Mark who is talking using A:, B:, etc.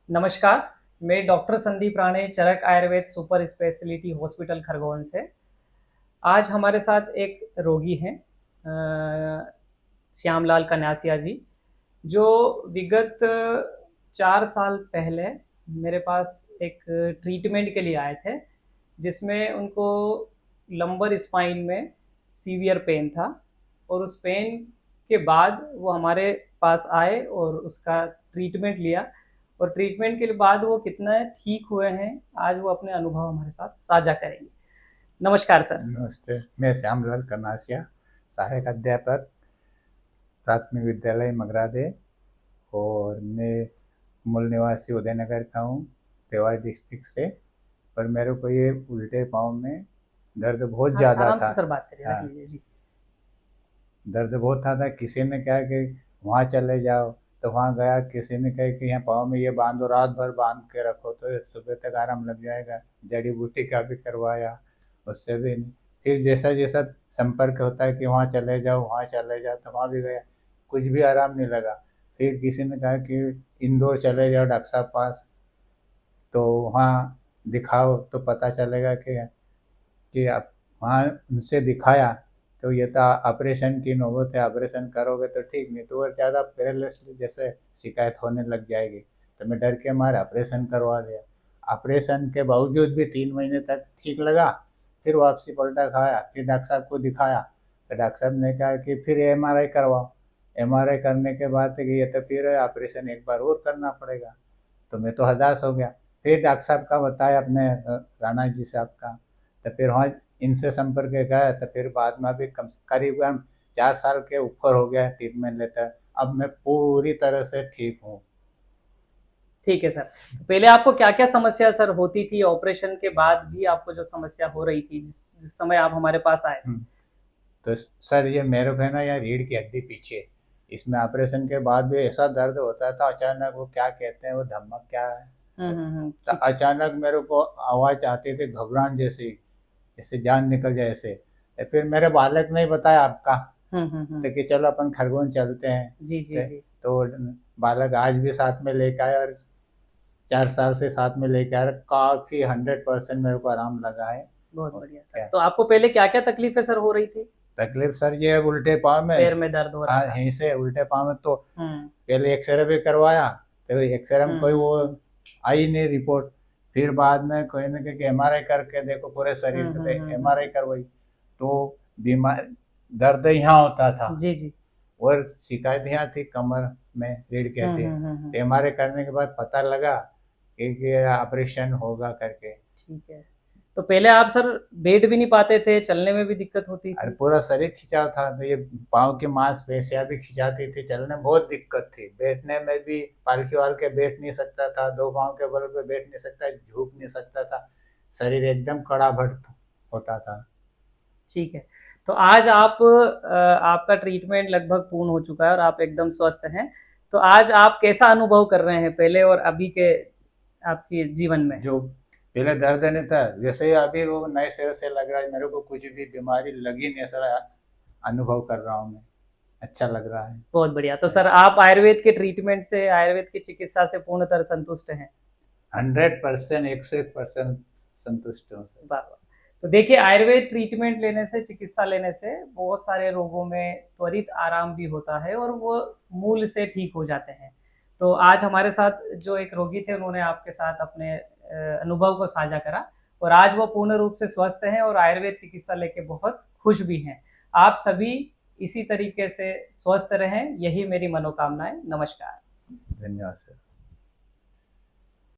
A: नमस्कार, मैं doctor Sandeep Rane, Charak Ayurveda super speciality hospital Khargone से। आज हमारे साथ एक रोगी हैं, श्यामलाल कन्यासिया जी, जो विगत 4 साल पहले मेरे पास एक ट्रीटमेंट के लिए आए थे, जिसमें उनको लंबर स्पाइन में सीवियर पेन था। और उस पेन के बाद वो हमारे पास आए और उसका ट्रीटमेंट लिया। और ट्रीटमेंट के बाद वो कितना ठीक हुए हैं, आज वो अपने अनुभव हमारे साथ साझा करेंगे। नमस्कार सर।
B: नमस्ते। मैं श्यामलाल कन्यासिया, सहायक अध्यापक, प्राथमिक विद्यालय मगरादे, और मैं मूल निवासी उदयनगर का हूँ, देवास डिस्ट्रिक्ट से। पर मेरे को ये उल्टे पाँव में दर्द बहुत
A: हाँ,
B: ज़्यादा
A: आराम
B: था।
A: से सर बात करिए, रख
B: हाँ,
A: लीजिए जी।
B: दर्द बहुत था। किसी ने कहा कि वहाँ चले जाओ, तो वहाँ गया। किसी ने कहा कि यहाँ पाँव में ये बांधो, रात भर बांध के रखो तो सुबह तक आराम लग जाएगा। जड़ी बूटी का भी करवाया, उससे भी नहीं। फिर जैसा जैसा संपर्क होता है कि वहाँ चले जाओ, वहाँ चले जाओ, तो वहाँ भी गया, कुछ भी आराम नहीं लगा। फिर किसी ने कहा कि इंदौर चले जाओ डॉक्टर साहब पास, तो वहाँ दिखाओ तो पता चलेगा कि आप वहाँ उनसे दिखाया तो ये तो ऑपरेशन की नौबत है, ऑपरेशन करोगे तो ठीक, नहीं तो और ज़्यादा पैरालिसिस जैसे शिकायत होने लग जाएगी। तो मैं डर के मारे ऑपरेशन करवा दिया। ऑपरेशन के बावजूद भी 3 महीने तक ठीक लगा। फिर वापसी पलटा खाया, फिर डॉक्टर साहब को दिखाया, तो डॉक्टर साहब ने कहा कि फिर एमआरआई करवाओ। एमआरआई करने के बाद कि ये तो फिर ऑपरेशन एक बार और करना पड़ेगा। तो मैं तो हताश हो गया। फिर डॉक्टर साहब का बताया अपने राणा जी साहब का, तो फिर वहाँ इनसे संपर्क गया। तो फिर बाद में भी करीबन 4 साल के ऊपर हो गया ट्रीटमेंट लेता है। अब मैं पूरी तरह से ठीक हूँ।
A: ठीक है सर। तो पहले आपको क्या-क्या समस्या सर होती थी? ऑपरेशन के बाद भी आपको जो समस्या हो रही थी, जिस समय आप हमारे पास आए थे?
B: तो सर ये मेरे को है ना, यार रीढ़ की हड्डी पीछे, इसमें ऑपरेशन के बाद भी ऐसा दर्द होता था अचानक। वो क्या कहते हैं, वो धमक क्या है, तो
A: ठीक, ठीक।
B: अचानक मेरे को आवाज़ आती थी घबराहट जैसी, जैसे जान निकल जाए ऐसे। तो फिर मेरे बालक ने ही बताया आपका, तो कि चलो अपन खरगोन चलते हैं।
A: जी, जी, जी।
B: तो बालक आज भी साथ में लेके आया, और 4 साल से साथ में लेके आ रहा। काफ़ी 100% मेरे को आराम लगा है।
A: बहुत
B: और
A: बढ़िया सर।
B: क्या
A: तो आपको पहले क्या-क्या तकलीफ़ें सर हो रही थी?
B: तकलीफ सर, ये उल्टे पाँव में।
A: पैर में दर्द हो रहा
B: हाँ,
A: था।
B: यहीं से उल्टे पाँव में तो
A: हुँ।
B: पहले एक्सरे भी करवाया, तो एक्सरे में
A: हुँ,
B: कोई
A: हुँ,
B: वो
A: हुँ।
B: आई नहीं रिपोर्ट। फिर बाद में कोई ने कहा कि एमआरआई करके देखो पूरे शरीर
A: हुँ, हुँ,
B: पे,
A: हुँ, हुँ।
B: एमआरआई करवाई। तो बीमार दर्द यहाँ होता था,
A: जी, जी।
B: और शिकायत यहाँ थी कमर में, रीढ़ की
A: हुँ,
B: हड्डी।
A: हुँ, हुँ, हुँ।
B: तो एमआरआई करने के बाद पता लगा कि ऑपरेशन होगा करके।
A: ठीक है। तो पहले आप सर बैठ भी नहीं पाते थे, चलने में भी दिक्कत होती
B: और
A: थी?
B: पूरा शरीर खिंचाव था, तो ये पाँव की मांसपेशियां भी खिंचाती थी, चलने में बहुत दिक्कत थी। बैठने में भी पालकी वाल के बैठ नहीं सकता था, दो पाँव के बल पे बैठ नहीं सकता, झुक नहीं सकता था। शरीर एकदम कड़ाभट होता था।
A: ठीक है। तो आज आपका ट्रीटमेंट लगभग पूर्ण हो चुका है और आप एकदम स्वस्थ हैं। तो आज आप कैसा अनुभव कर रहे हैं पहले और अभी के आपके जीवन में?
B: जो पहले दर्द नहीं था, वैसे ही अभी वो नए सिरे से लग रहा है। मेरे को कुछ भी बीमारी लगी नहीं, ऐसा अनुभव कर रहा हूँ मैं। अच्छा लग रहा
A: बहुत बढ़िया। तो
B: है।
A: सर आप आयुर्वेद के ट्रीटमेंट से, आयुर्वेद की चिकित्सा से पूर्णतः संतुष्ट हैं?
B: 100%, 101% संतुष्ट हूँ सर।
A: वाह, वाह! तो देखिए, आयुर्वेद ट्रीटमेंट लेने से, चिकित्सा लेने से बहुत सारे रोगों में त्वरित आराम भी होता है और वो मूल से ठीक हो जाते हैं। तो आज हमारे साथ जो एक रोगी थे, उन्होंने आपके साथ अपने अनुभव को साझा करा और आज वो पूर्ण रूप से स्वस्थ हैं और आयुर्वेद चिकित्सा लेके बहुत खुश भी हैं। आप सभी इसी तरीके से स्वस्थ रहें, यही मेरी मनोकामना है। नमस्कार।
B: धन्यवाद सर।